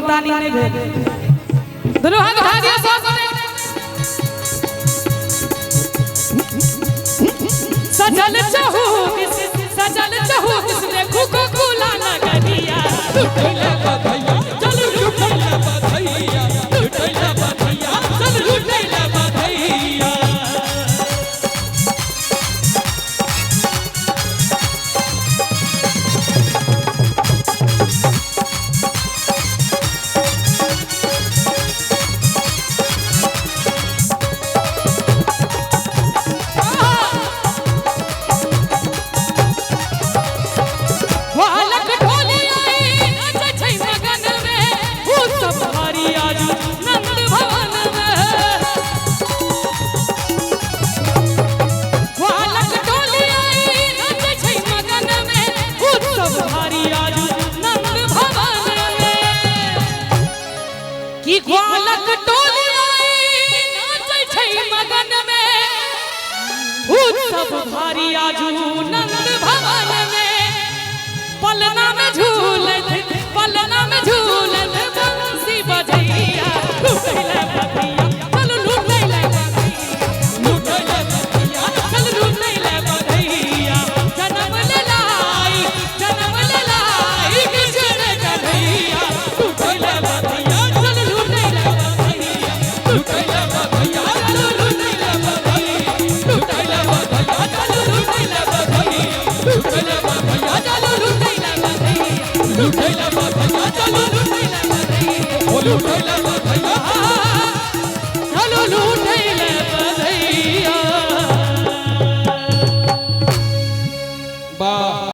तानी नहीं भेल दोनों हाथ उठा दिया सॉस में सजल चाहू किस देखू को खुला ना करिया लुटैला बधैया चल लुटैला बधैया लुटैला बधैया चल लुटैला बधैया ग्वालक टोली आई नाचै छै मगन में उत्सव भारी आजू नंद भवन में पलना में झूलत बंसी बजैया लुटैला बधैया चल लुटैला बधैया चल लुटैला बधैया जन्म ले लाई कृष्ण कन्हैया लुटैला बधैया लुटैला बधैया चल लुटैला बधैया लुटैला बधैया चल लुटैला बधैया लुटैला बधैया चल लुटैला बधैया लुटैला बधैया चल लुटैला बधैया ओ लुटैला बधैया